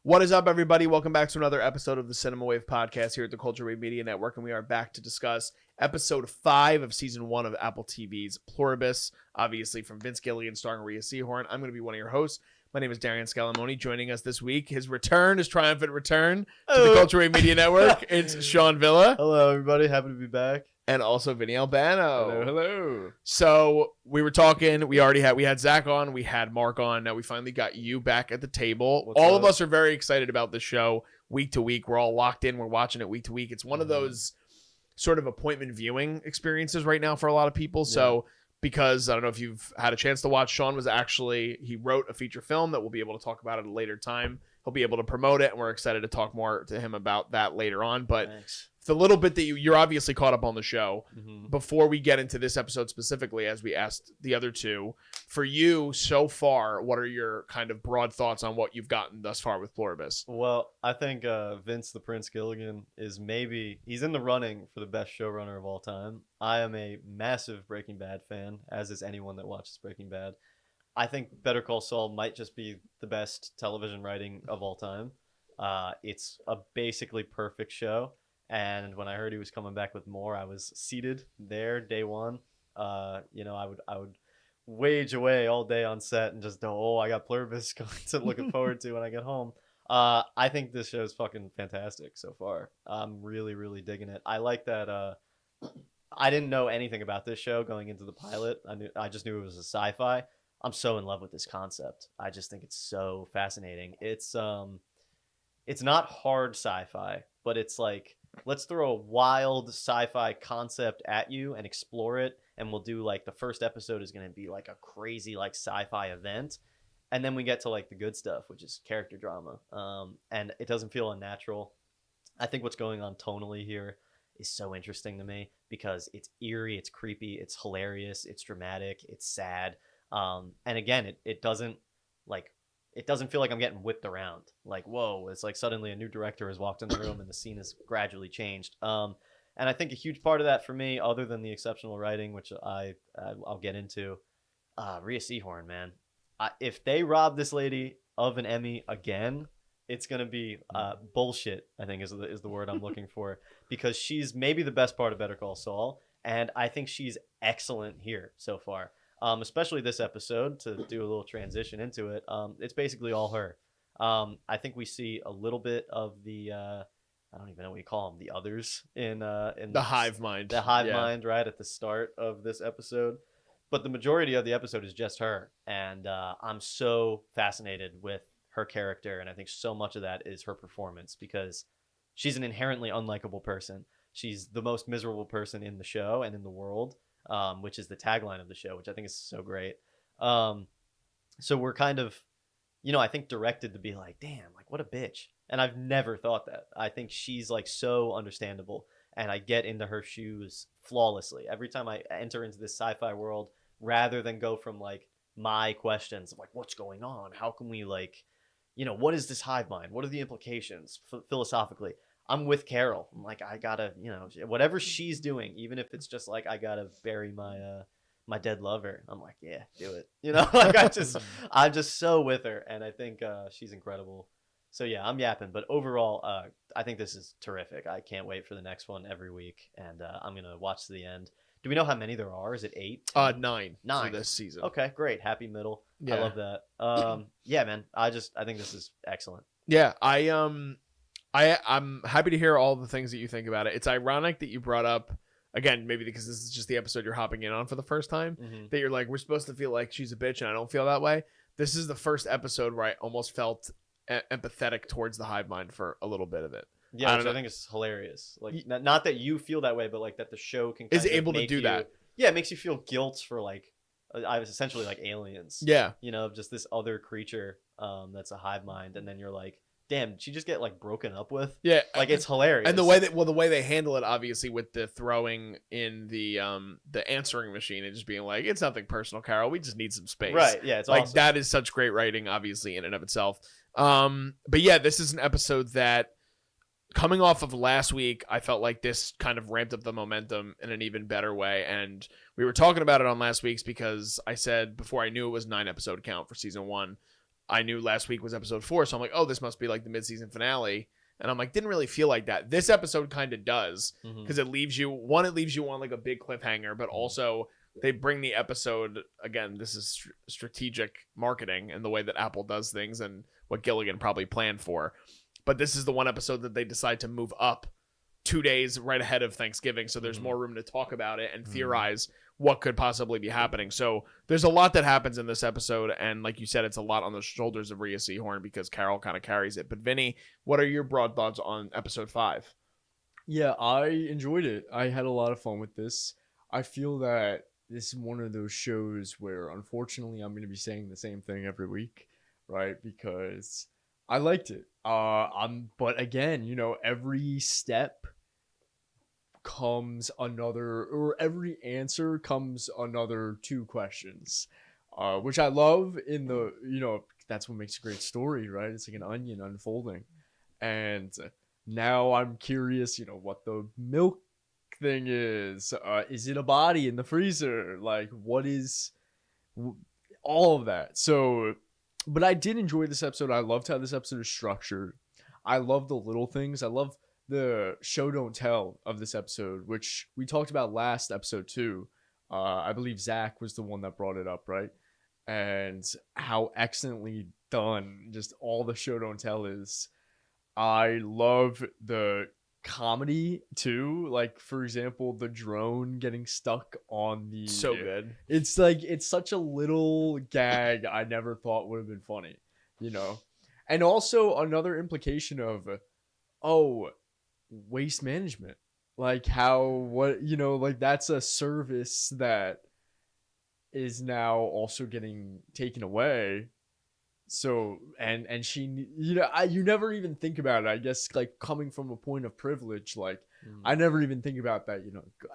What is up, everybody? Welcome back to another episode of the Cinema Wave podcast here at the Culture Wave Media Network, and we are back to discuss episode 5 of season 1 of Apple TV's Pluribus, obviously from Vince Gilligan starring Rhea Seehorn. I'm going to be one of your hosts. My name is Darian Scallamoni. Joining us this week, his triumphant return to the Culture Wave Media Network. It's Sean Villa. Hello, everybody. Happy to be back. And also Vinny Albano. Hello. So we were talking. We had Zach on. We had Mark on. Now we finally got you back at the table. All of us are very excited about this show week to week. We're all locked in. We're watching it week to week. It's one of those sort of appointment viewing experiences right now for a lot of people. So because I don't know if you've had a chance to watch, Sean he wrote a feature film that we'll be able to talk about at a later time. He'll be able to promote it, and we're excited to talk more to him about that later on. But the little bit that you're obviously caught up on the show, before we get into this episode specifically, as we asked the other two, for you so far, what are your kind of broad thoughts on what you've gotten thus far with Pluribus? Well, I think Vince the Prince Gilligan he's in the running for the best showrunner of all time. I am a massive Breaking Bad fan, as is anyone that watches Breaking Bad. I think Better Call Saul might just be the best television writing of all time. It's a basically perfect show. And when I heard he was coming back with more, I was seated there day one. I would wage away all day on set and just I got Pluribus looking forward to when I get home. I think this show is fucking fantastic so far. I'm really, really digging it. I like that. I didn't know anything about this show going into the pilot. I just knew it was a sci-fi. I'm so in love with this concept. I just think it's so fascinating. It's not hard sci-fi, but it's like, let's throw a wild sci-fi concept at you and explore it, and we'll do like the first episode is going to be like a crazy like sci-fi event, and then we get to like the good stuff, which is character drama, and it doesn't feel unnatural. I think what's going on tonally here is so interesting to me because it's eerie, it's creepy, it's hilarious, it's dramatic, it's sad, and again it doesn't feel like I'm getting whipped around. Like, whoa, it's like suddenly a new director has walked in the room and the scene has gradually changed. And I think a huge part of that for me, other than the exceptional writing, which I'll get into, Rhea Seehorn, man. If they rob this lady of an Emmy again, it's going to be bullshit, I think is the word I'm looking for. Because she's maybe the best part of Better Call Saul. And I think she's excellent here so far. Especially this episode, to do a little transition into it. It's basically all her. I think we see a little bit of the I don't even know what you call them, the others in the hive mind. The hive mind, right at the start of this episode. But the majority of the episode is just her, and I'm so fascinated with her character, and I think so much of that is her performance because she's an inherently unlikable person. She's the most miserable person in the show and in the world. Which is the tagline of the show, which I think is so great. So we're kind of, I think directed to be like, damn, like what a bitch. And I've never thought that. I think she's like so understandable, and I get into her shoes flawlessly. Every time I enter into this sci-fi world, rather than go from like my questions of like, what's going on? How can we like, what is this hive mind? What are the implications philosophically? I'm with Carol. I'm like, I gotta, whatever she's doing, even if it's just like I gotta bury my dead lover. I'm like, yeah, do it. Like I'm just so with her, and I think she's incredible. So yeah, I'm yapping, but overall, I think this is terrific. I can't wait for the next one every week, and I'm gonna watch to the end. Do we know how many there are? Is it 8? 9 for this season. Okay, great, happy middle. Yeah. I love that. Yeah, man. I think this is excellent. Yeah, I'm happy to hear all the things that you think about it. It's ironic that you brought up, again, maybe because this is just the episode you're hopping in on for the first time, that you're like, we're supposed to feel like she's a bitch, and I don't feel that way. This is the first episode where I almost felt empathetic towards the hive mind for a little bit of it. Yeah, I think it's hilarious. Like, not that you feel that way, but like that the show is able to do that. Yeah, it makes you feel guilt for like, I was essentially like aliens. Yeah. Just this other creature that's a hive mind, and then you're like, damn, did she just get like broken up with? Yeah, like it's hilarious. And the way they handle it, obviously, with the throwing in the answering machine and just being like, it's nothing personal, Carol. We just need some space. Right. Yeah. It's like awesome. That is such great writing, obviously, in and of itself. But yeah, this is an episode that, coming off of last week, I felt like this kind of ramped up the momentum in an even better way. And we were talking about it on last week's because I said before I knew it was 9 episode count for season 1. I knew last week was episode 4, so I'm like, oh, this must be like the mid-season finale. And I'm like, didn't really feel like that. This episode kind of does, because it leaves you on like a big cliffhanger, but also they bring the episode, again, this is strategic marketing and the way that Apple does things and what Gilligan probably planned for. But this is the one episode that they decide to move up 2 days right ahead of Thanksgiving, so there's more room to talk about it and theorize what could possibly be happening. So there's a lot that happens in this episode, and like you said, it's a lot on the shoulders of Rhea Seehorn because Carol kind of carries it. But Vinny, what are your broad thoughts on episode 5? Yeah, I enjoyed it. I had a lot of fun with this. I feel that this is one of those shows where, unfortunately, I'm going to be saying the same thing every week, right? Because I liked it. But again, every step comes another, or every answer comes another 2 questions, which I love in the, that's what makes a great story, right? It's like an onion unfolding. And now I'm curious, what the milk thing is it a body in the freezer? Like, what is all of that? So, but I did enjoy this episode. I loved how this episode is structured. I love the little things. I love the show don't tell of this episode, which we talked about last episode too. I believe Zach was the one that brought it up, right? And how excellently done just all the show don't tell is. I love the comedy too. Like, for example, the drone getting stuck on the... So good. It's like, it's such a little gag I never thought would have been funny, And also another implication of, waste management. Like like that's a service that is now also getting taken away. So, and she, you never even think about it. I guess, like, coming from a point of privilege, like, I never even think about that,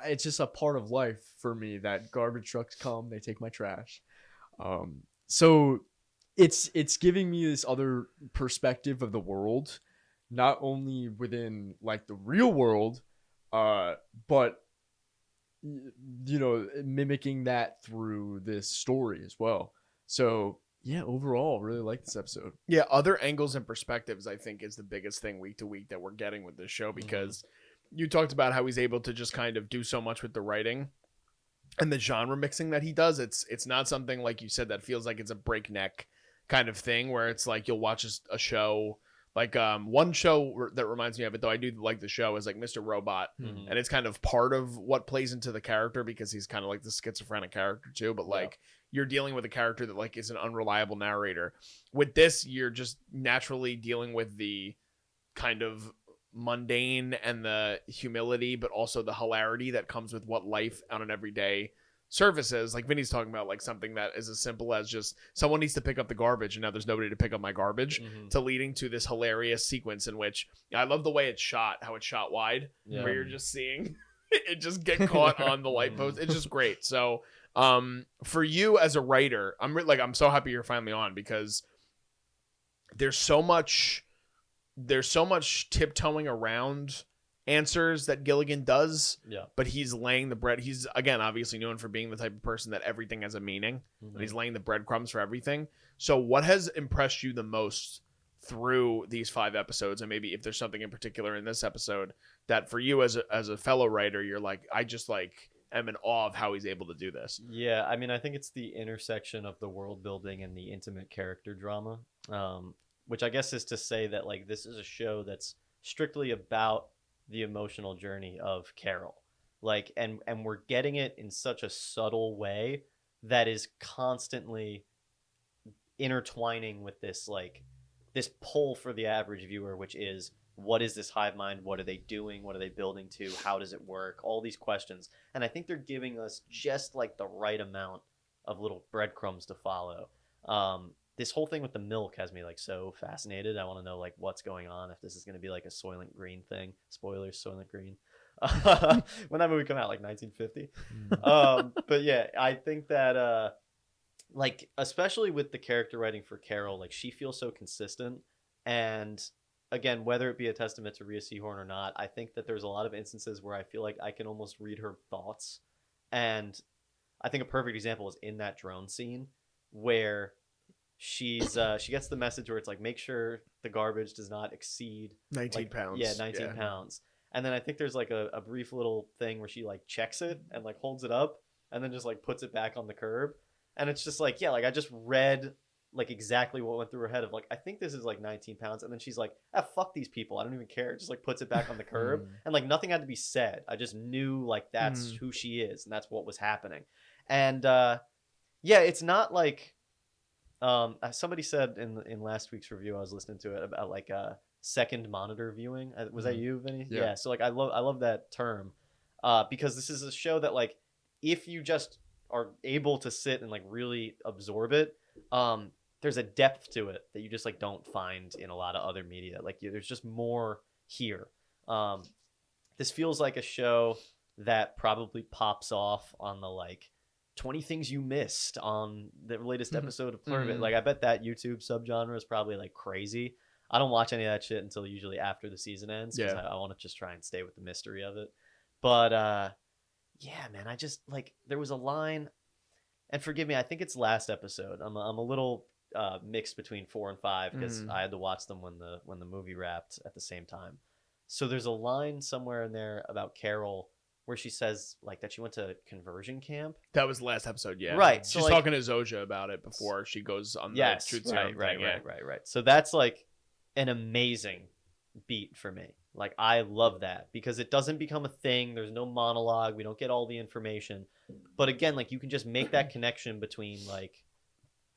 it's just a part of life for me that garbage trucks come, they take my trash. So it's giving me this other perspective of the world, not only within, like, the real world, but mimicking that through this story as well. So yeah, overall, really like this episode. Yeah, other angles and perspectives, I think, is the biggest thing week to week that we're getting with this show, because you talked about how he's able to just kind of do so much with the writing and the genre mixing that he does. It's not something, like you said, that feels like it's a breakneck kind of thing where it's like you'll watch a show. Like, one show that reminds me of it, though I do like the show, is like Mr. Robot. And it's kind of part of what plays into the character because he's kind of like the schizophrenic character too. But like, you're dealing with a character that like is an unreliable narrator. With this, you're just naturally dealing with the kind of mundane and the humility, but also the hilarity that comes with what life on an everyday services. Like Vinny's talking about, like something that is as simple as just someone needs to pick up the garbage and now there's nobody to pick up my garbage, to leading to this hilarious sequence in which I love the way it's shot, how it's shot wide, where you're just seeing it just get caught on the light post. It's just great. So for you as a writer, I'm so happy you're finally on, because there's so much tiptoeing around answers that Gilligan does, but he's laying the bread. He's, again, obviously known for being the type of person that everything has a meaning, and he's laying the breadcrumbs for everything. So what has impressed you the most through these 5 episodes, and maybe if there's something in particular in this episode that for you as a fellow writer, you're like, I just like am in awe of how he's able to do this? Yeah, I mean, I think it's the intersection of the world building and the intimate character drama, which I guess is to say that, like, this is a show that's strictly about the emotional journey of Carol, like, and we're getting it in such a subtle way that is constantly intertwining with this, like, this pull for the average viewer, which is, what is this hive mind? What are they doing? What are they building to? How does it work? All these questions. And I think they're giving us just like the right amount of little breadcrumbs to follow. This whole thing with the milk has me like so fascinated. I want to know like what's going on, if this is going to be like a Soylent Green thing. Spoilers, Soylent Green. When that movie came out, like 1950. But yeah, I think that like, especially with the character writing for Carol, like, she feels so consistent. And again, whether it be a testament to Rhea Seehorn or not, I think that there's a lot of instances where I feel like I can almost read her thoughts. And I think a perfect example is in that drone scene where she gets the message where it's like, make sure the garbage does not exceed 19 like, pounds. Yeah, 19 pounds. And then I think there's like a brief little thing where she like checks it and like holds it up and then just like puts it back on the curb. And it's just like, yeah, like I just read like exactly what went through her head of like, I think this is like 19 pounds. And then she's like, ah, fuck these people. I don't even care. Just like puts it back on the curb. And like nothing had to be said. I just knew like that's who she is and that's what was happening. And yeah, it's not like somebody said in last week's review, I was listening to it about like second monitor viewing. Was that you, Vinny? Yeah. So like I love that term because this is a show that like if you just are able to sit and like really absorb it, there's a depth to it that you just like don't find in a lot of other media. Like there's just more here. This feels like a show that probably pops off on the like 20 things you missed on the latest episode of Pluribus. Like I bet that YouTube subgenre is probably like crazy. I don't watch any of that shit until usually after the season ends because I want to just try and stay with the mystery of it. But yeah, man, I just like there was a line, and forgive me, I think it's last episode. I'm a little mixed between 4 and 5 because I had to watch them when the movie wrapped at the same time. So there's a line somewhere in there about Carol where she says like that she went to conversion camp. That was the last episode, yeah. Right. She's like, talking to Zoja about it before she goes on the truth serum thing. Right. So that's like an amazing beat for me. Like I love that because it doesn't become a thing. There's no monologue. We don't get all the information. But again, like you can just make that connection between like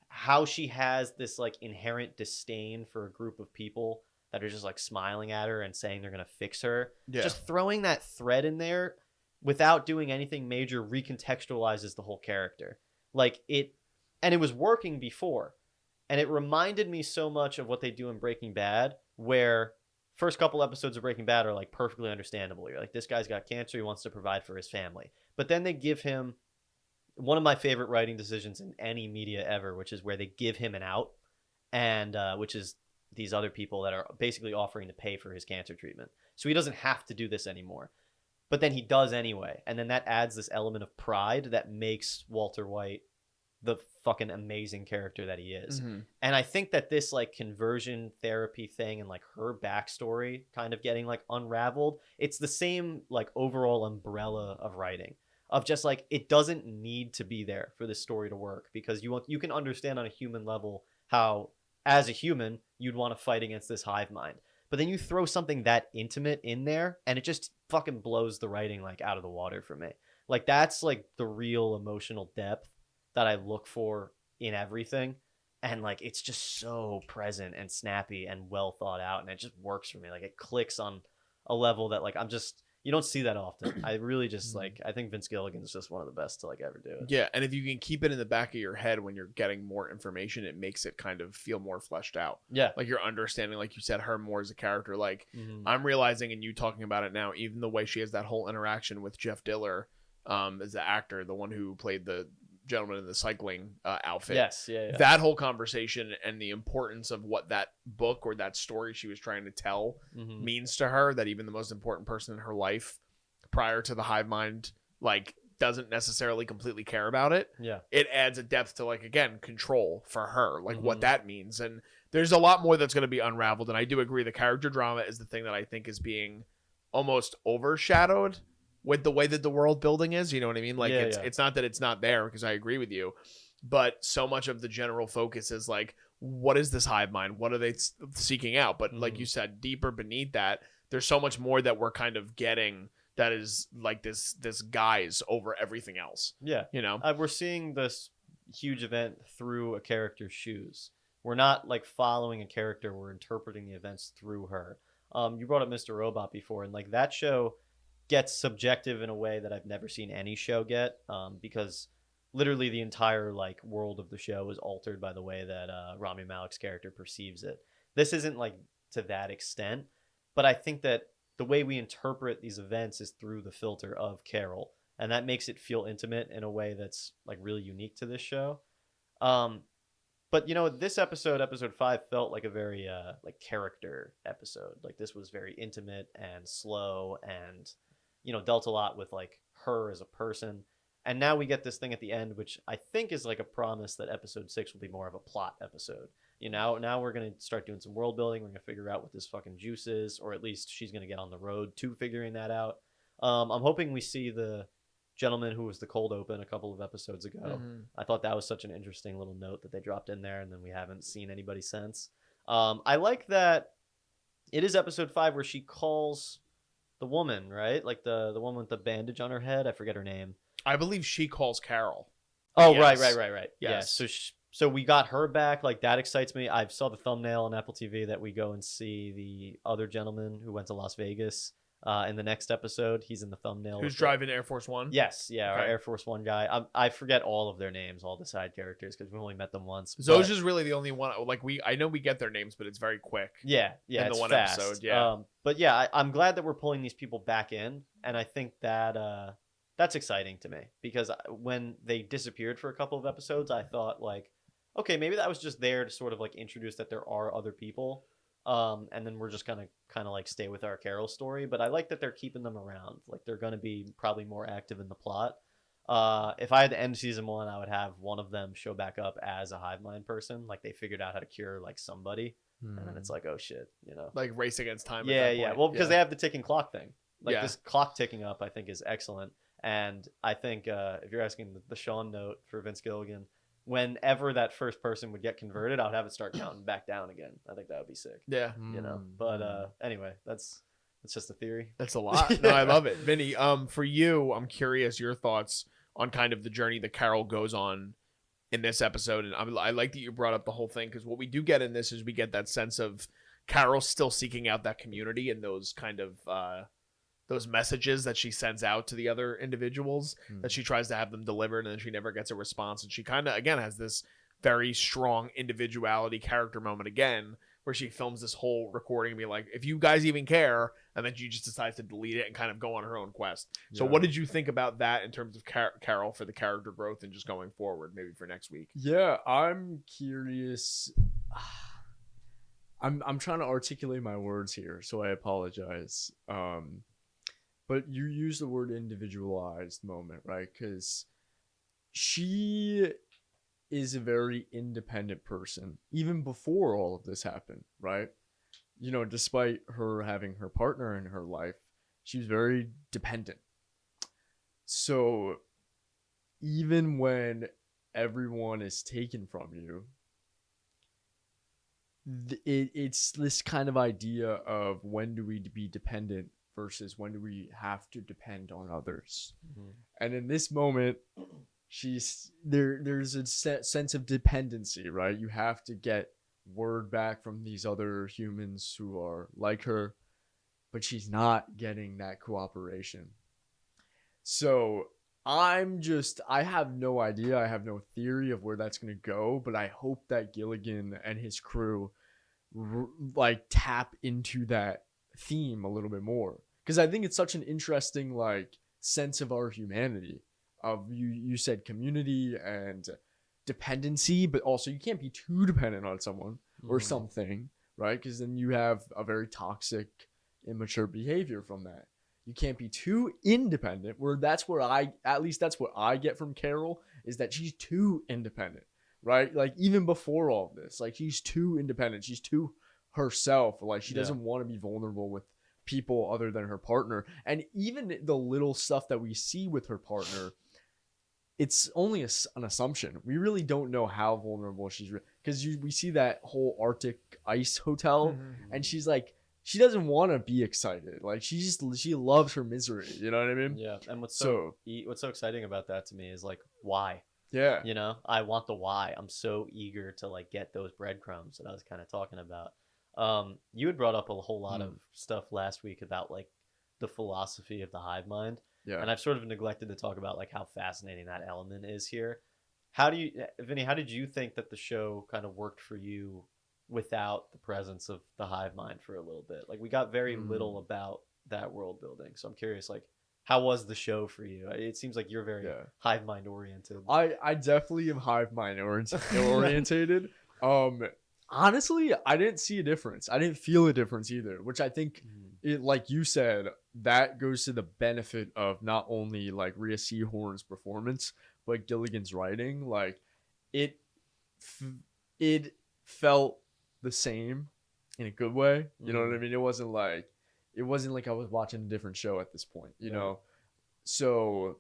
how she has this like inherent disdain for a group of people that are just like smiling at her and saying they're going to fix her. Yeah. Just throwing that thread in there without doing anything major recontextualizes the whole character. Like it was working before. And it reminded me so much of what they do in Breaking Bad, where first couple episodes of Breaking Bad are like perfectly understandable. You're like, this guy's got cancer. He wants to provide for his family. But then they give him one of my favorite writing decisions in any media ever, which is where they give him an out, and which is these other people that are basically offering to pay for his cancer treatment. So he doesn't have to do this anymore. But then he does anyway. And then that adds this element of pride that makes Walter White the fucking amazing character that he is. And I think that this like conversion therapy thing and like her backstory kind of getting like unraveled, it's the same like overall umbrella of writing of just like, it doesn't need to be there for this story to work because you can understand on a human level how as a human, you'd want to fight against this hive mind. But then you throw something that intimate in there and it just fucking blows the writing like out of the water for me. Like that's like the real emotional depth that I look for in everything. And like, it's just so present and snappy and well thought out. And it just works for me. Like it clicks on a level that like, you don't see that often. I really just like, I think Vince Gilligan is just one of the best to like ever do it. Yeah. And if you can keep it in the back of your head when you're getting more information, it makes it kind of feel more fleshed out. Yeah. Like you're understanding, like you said, her more as a character. Like I'm realizing, and you talking about it now, even the way she has that whole interaction with Jeff Diller as the actor, the one who played the gentleman in the cycling outfit. Yes, yeah. That whole conversation and the importance of what that book or that story she was trying to tell means to her, that even the most important person in her life prior to the hive mind like doesn't necessarily completely care about it. Yeah. It adds a depth to like, again, control for her, like what that means. And there's a lot more that's going to be unraveled. And I do agree the character drama is the thing that I think is being almost overshadowed with the way that the world building is, you know what I mean? Like it's not that it's not there, because I agree with you, but so much of the general focus is like, what is this hive mind? What are they seeking out? But like you said, deeper beneath that, there's so much more that we're kind of getting that is like this guise over everything else. Yeah. You know, we're seeing this huge event through a character's shoes. We're not like following a character. We're interpreting the events through her. You brought up Mr. Robot before, and like that show gets subjective in a way that I've never seen any show get, because literally the entire like world of the show is altered by the way that Rami Malek's character perceives it. This isn't like to that extent, but I think that the way we interpret these events is through the filter of Carol, and that makes it feel intimate in a way that's like really unique to this show. But you know, this episode 5, felt like a very like character episode. Like this was very intimate and slow, and you know, dealt a lot with like her as a person. And now we get this thing at the end, which I think is like a promise that episode 6 will be more of a plot episode. Now we're going to start doing some world building. We're going to figure out what this fucking juice is, or at least she's going to get on the road to figuring that out. I'm hoping we see the gentleman who was the cold open a couple of episodes ago. Mm-hmm. I thought that was such an interesting little note that they dropped in there, and then we haven't seen anybody since. I like that it is episode 5 where she calls the woman, right? Like the woman with the bandage on her head. I forget her name. I believe she calls Carol. Oh, Yes. right. Yes. Yeah, so we got her back. Like, that excites me. I saw the thumbnail on Apple TV that we go and see the other gentleman who went to Las Vegas in the next episode. He's in the thumbnail. Who's driving Air Force One? Yes, yeah, our Okay. Air Force One guy. I forget all of their names, all the side characters, because we only met them once. Zoja's really the only one. Like I know we get their names, but it's very quick. Yeah, in it's the one fast. episode, yeah. But yeah, I'm glad that we're pulling these people back in, and I think that that's exciting to me, because when they disappeared for a couple of episodes, I thought, like, okay, maybe that was just there to sort of like introduce that there are other people, and then we're just gonna kind of like stay with our Carol story. But I like that they're keeping them around. Like, they're gonna be probably more active in the plot. If I had to end season 1, I would have one of them show back up as a hive mind person, like they figured out how to cure like somebody, and then it's like, oh shit, Like race against time. Yeah, at that yeah. point. Well, because they have the ticking clock thing. Like, Yeah. this clock ticking up, I think, is excellent. And I think if you're asking the Sean note for Vince Gilligan, whenever that first person would get converted, I would have it start counting back down again. I think that would be sick. Yeah, You know. But anyway, that's just a theory. that's a lot. No, I love it, Vinny. For you, I'm curious your thoughts on kind of the journey that Carol goes on in this episode, and I like that you brought up the whole thing, because what we do get in this is we get that sense of Carol still seeking out that community and those kind of those messages that she sends out to the other individuals that she tries to have them delivered, and then she never gets a response. And she kind of, again, has this very strong individuality character moment again, where she films this whole recording and be like, if you guys even care, and then she just decides to delete it and kind of go on her own quest. So what did you think about that in terms of Carol for the character growth and just going forward, maybe for next week? Yeah, I'm curious. I'm trying to articulate my words here, so I apologize. But you use the word individualized moment, right? Because she is a very independent person, even before all of this happened, right? You know, despite her having her partner in her life, she was very dependent. So even when everyone is taken from you, it's this kind of idea of when do we be dependent versus when do we have to depend on others. And in this moment, there's a sense of dependency, right? You have to get word back from these other humans who are like her, but she's not getting that cooperation. So I have no idea. I have no theory of where that's going to go, but I hope that Gilligan and his crew like tap into that theme a little bit more, because I think it's such an interesting like sense of our humanity. Of you said community and dependency, but also you can't be too dependent on someone or something, right? Because then you have a very toxic, immature behavior from that. You can't be too independent, where that's what I get from Carol, is that she's too independent, right? Like, even before all of this, like, she's too independent. She's too herself. Like, she doesn't want to be vulnerable with people other than her partner. And even the little stuff that we see with her partner, it's only an assumption. We really don't know how vulnerable she's, because we see that whole Arctic ice hotel, and she's like, she doesn't want to be excited. Like, she loves her misery. You know what I mean? Yeah. And what's so exciting about that to me is, like, why? Yeah. You know, I want the why. I'm so eager to like get those breadcrumbs that I was kind of talking about. You had brought up a whole lot of stuff last week about like the philosophy of the hive mind. Yeah. And I've sort of neglected to talk about like how fascinating that element is here. Vinny, how did you think that the show kind of worked for you without the presence of the hive mind for a little bit? Like, we got very little about that world building. So I'm curious, like, how was the show for you? It seems like you're very hive mind oriented. I definitely am hive mind orientated. Honestly, I didn't see a difference. I didn't feel a difference either, which I think, like you said, that goes to the benefit of not only like Rhea Seehorn's performance, but Gilligan's writing. Like it, it felt the same in a good way. You know what I mean? It wasn't like I was watching a different show at this point. You know, so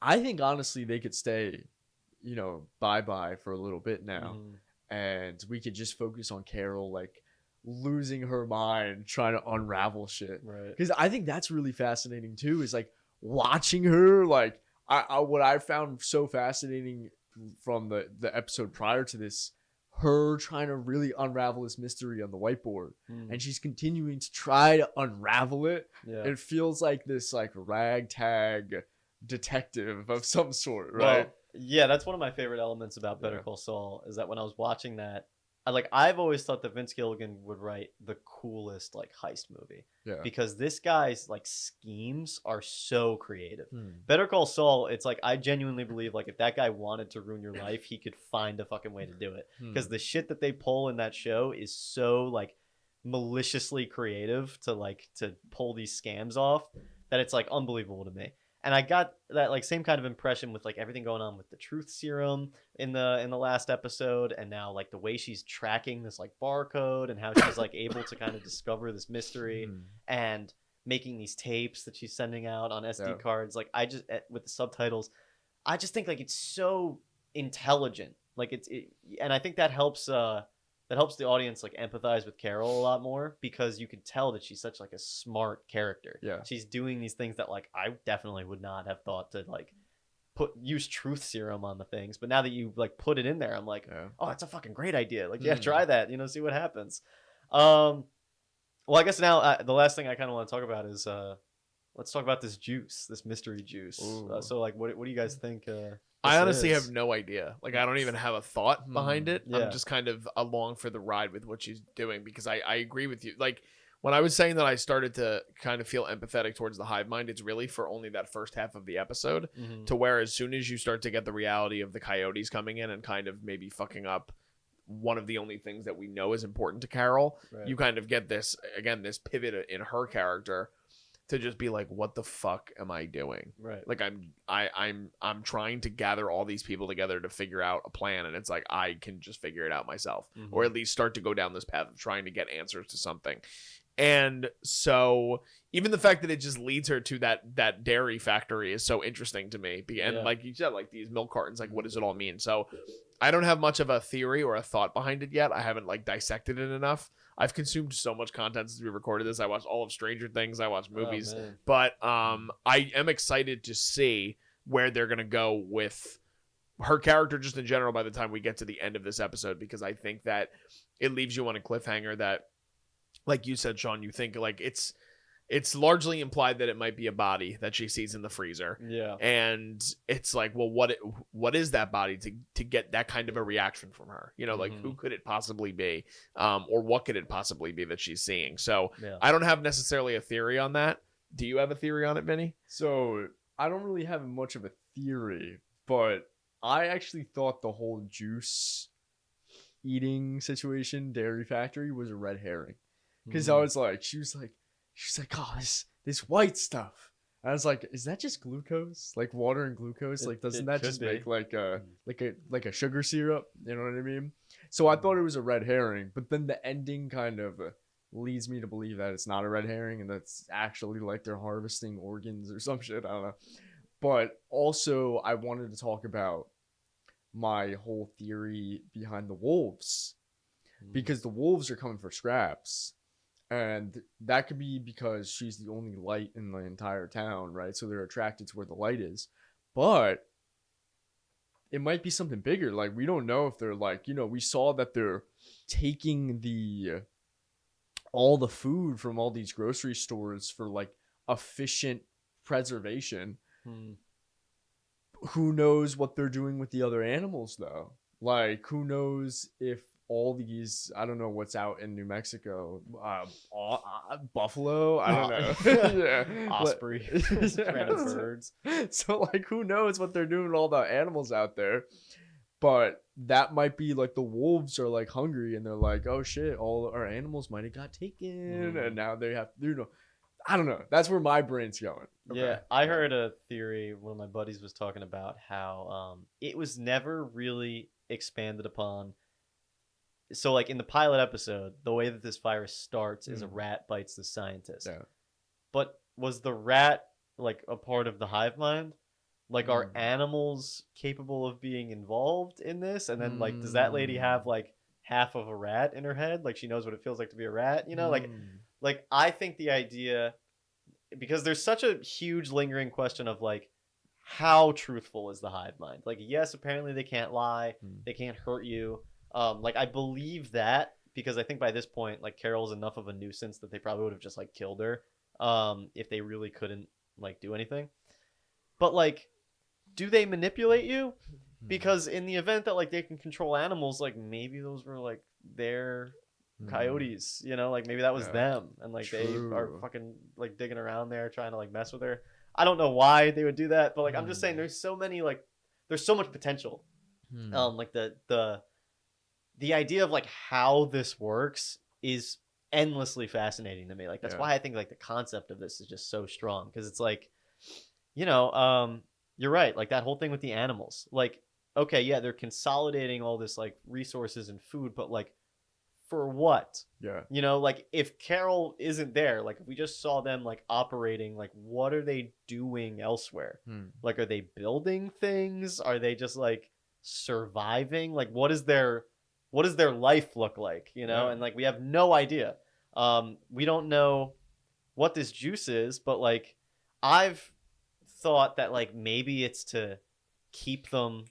I think honestly they could stay, bye for a little bit now, and we could just focus on Carol like losing her mind trying to unravel shit. Right. Because I think that's really fascinating too. Is like watching her like what I found so fascinating from the episode prior to this, her trying to really unravel this mystery on the whiteboard, and she's continuing to try to unravel it. Yeah. It feels like this like ragtag detective of some sort, right? Well, yeah, that's one of my favorite elements about Better Call Saul is that when I was watching that, I've always thought that Vince Gilligan would write the coolest like heist movie. Yeah. Because this guy's like schemes are so creative. Better Call Saul, it's like I genuinely believe like if that guy wanted to ruin your life, he could find a fucking way to do it. Because the shit that they pull in that show is so like maliciously creative to pull these scams off that it's like unbelievable to me. And I got that like same kind of impression with like everything going on with the truth serum in the last episode, and now like the way she's tracking this like barcode and how she's like able to kind of discover this mystery and making these tapes that she's sending out on SD cards. Like I just with the subtitles, I just think like it's so intelligent. Like and I think that helps the audience like empathize with Carol a lot more because you could tell that she's such like a smart character. Yeah. She's doing these things that like I definitely would not have thought to like use truth serum on the things. But now that you like put it in there, I'm like, oh, that's a fucking great idea. Like, try that, see what happens. Well, I guess now the last thing I kind of want to talk about is let's talk about this mystery juice. So like, what do you guys think? I honestly have no idea. Like, I don't even have a thought behind it. Yeah. I'm just kind of along for the ride with what she's doing because I agree with you. Like, when I was saying that I started to kind of feel empathetic towards the hive mind, it's really for only that first half of the episode to where as soon as you start to get the reality of the coyotes coming in and kind of maybe fucking up one of the only things that we know is important to Carol, you kind of get this pivot in her character to just be like, what the fuck am I doing? Right. Like I'm trying to gather all these people together to figure out a plan, and it's like I can just figure it out myself, or at least start to go down this path of trying to get answers to something. And so even the fact that it just leads her to that dairy factory is so interesting to me. And like you said, like these milk cartons, like what does it all mean? So I don't have much of a theory or a thought behind it yet. I haven't like dissected it enough. I've consumed so much content since we recorded this. I watched all of Stranger Things. I watched movies, but I am excited to see where they're going to go with her character just in general by the time we get to the end of this episode, because I think that it leaves you on a cliffhanger that, like you said, Sean, you think like it's largely implied that it might be a body that she sees in the freezer. Yeah. And it's like, well, what is that body to get that kind of a reaction from her? Like who could it possibly be? Or what could it possibly be that she's seeing? So I don't have necessarily a theory on that. Do you have a theory on it, Vinny? So I don't really have much of a theory, but I actually thought the whole juice eating situation, dairy factory, was a red herring. Because I was like, she was like, oh, this white stuff. I was like, is that just glucose? Like water and glucose? Like, doesn't that just make like a sugar syrup? You know what I mean? So I thought it was a red herring, but then the ending kind of leads me to believe that it's not a red herring and that's actually like they're harvesting organs or some shit. I don't know. But also, I wanted to talk about my whole theory behind the wolves, because the wolves are coming for scraps. And that could be because she's the only light in the entire town, right? So they're attracted to where the light is. But it might be something bigger. Like, we don't know if they're like, we saw that they're taking all the food from all these grocery stores for like efficient preservation. Who knows what they're doing with the other animals though? Like, who knows if all these, I don't know what's out in New Mexico, buffalo, I don't know. Osprey, random birds. So like, who knows what they're doing with all the animals out there? But that might be like the wolves are like hungry and they're like, oh shit, all our animals might have got taken, and now they have, I don't know. That's where my brain's going. Yeah, I heard a theory. One of my buddies was talking about how it was never really expanded upon. So, like in the pilot episode, the way that this virus starts is a rat bites the scientist. Yeah. But was the rat like a part of the hive mind? Like, are animals capable of being involved in this? And then, like, does that lady have like half of a rat in her head? Like, she knows what it feels like to be a rat. You know, like I think the idea, because there's such a huge lingering question of like, how truthful is the hive mind? Like, yes, apparently they can't lie, they can't hurt you. Like, I believe that because I think by this point, like, Carol's enough of a nuisance that they probably would have just like killed her, if they really couldn't like do anything. But like, do they manipulate you? Because in the event that like they can control animals, like maybe those were like their coyotes, you know, like maybe that was them, and like they are fucking like digging around there trying to like mess with her. I don't know why they would do that, but like I'm just saying there's so many like there's so much potential. Like the idea of like how this works is endlessly fascinating to me. Like that's why I think like the concept of this is just so strong, because it's like, you know, you're right, like that whole thing with the animals, like, okay, yeah, they're consolidating all this like resources and food, but like for what? Yeah. You know, like if Carol isn't there, like if we just saw them like operating, like what are they doing elsewhere? Like, are they building things? Are they just like surviving? Like what does their life look like? You know, and like we have no idea. We don't know what this juice is, but like I've thought that like maybe it's to keep them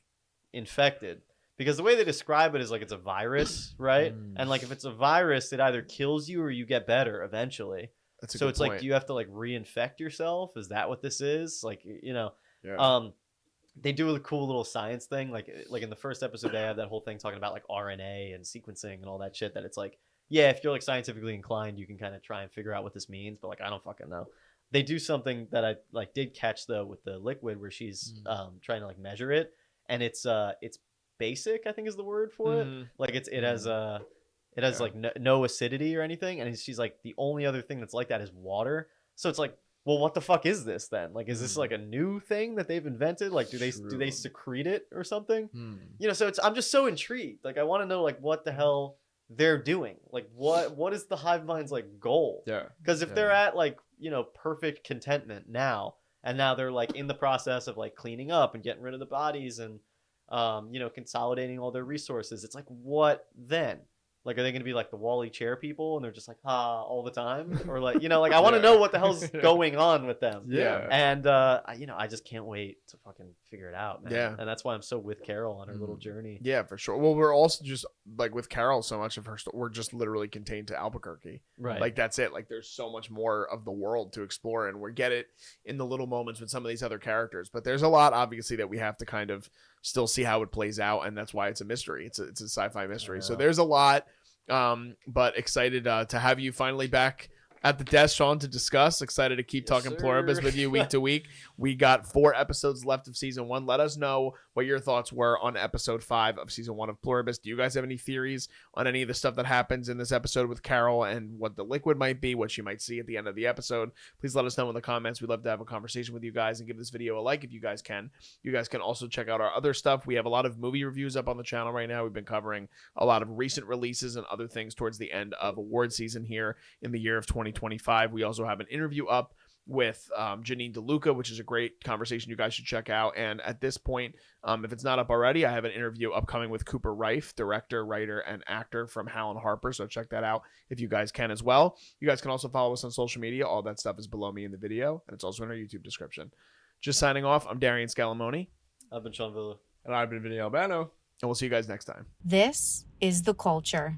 infected, because the way they describe it is like it's a virus, right? And like if it's a virus, it either kills you or you get better eventually. So it's like, do you have to like reinfect yourself? Is that what this is? Like, you know, they do a cool little science thing. Like in the first episode, they have that whole thing talking about like RNA and sequencing and all that shit, that it's like, yeah, if you're like scientifically inclined, you can kind of try and figure out what this means. But like, I don't fucking know. They do something that I like did catch though with the liquid, where she's trying to like measure it, and it's basic, I think is the word for it. Like it has like no acidity or anything, and she's like, the only other thing that's like that is water. So it's like, well, what the fuck is this then? Like, is this like a new thing that they've invented? Like, do they secrete it or something? You know, so I'm just so intrigued. Like, I want to know like what the hell they're doing. Like, what is the hive mind's like goal? Because if they're at like, you know, perfect contentment now, and now they're like in the process of like cleaning up and getting rid of the bodies and you know, consolidating all their resources, it's like, what then? Like, are they going to be like the Wall-E chair people, and they're just like, all the time? Or like, you know, like I want to know what the hell's going on with them. And, you know, I just can't wait to fucking figure it out, man. And that's why I'm so with Carol on her little journey. Yeah, for sure. Well, we're also just like with Carol, so much of her we're just literally contained to Albuquerque. Right. Like, that's it. Like, there's so much more of the world to explore, and we get it in the little moments with some of these other characters. But there's a lot, obviously, that we have to kind of still see how it plays out, and that's why it's a mystery. It's a sci-fi mystery. So there's a lot. But excited to have you finally back at the desk, Sean, to discuss. Excited to keep talking Pluribus with you week to week. We got 4 episodes left of season 1. Let us know what your thoughts were on episode 5 of season 1 of Pluribus. Do you guys have any theories on any of the stuff that happens in this episode with Carol, and what the liquid might be, what she might see at the end of the episode? Please let us know in the comments. We'd love to have a conversation with you guys, and give this video a like if you guys can. You guys can also check out our other stuff. We have a lot of movie reviews up on the channel right now. We've been covering a lot of recent releases and other things towards the end of award season here in the year of 2025. We also have an interview up with Janine DeLuca, which is a great conversation you guys should check out. And at this point, if it's not up already, I have an interview upcoming with Cooper Rife, director, writer, and actor from Hal and Harper. So check that out if you guys can as well. You guys can also follow us on social media. All that stuff is below me in the video, and it's also in our YouTube description. Just signing off, I'm Darian Scalamoni. I've been Sean Villa. And I've been Vinny Albano. And we'll see you guys next time. This is The Culture.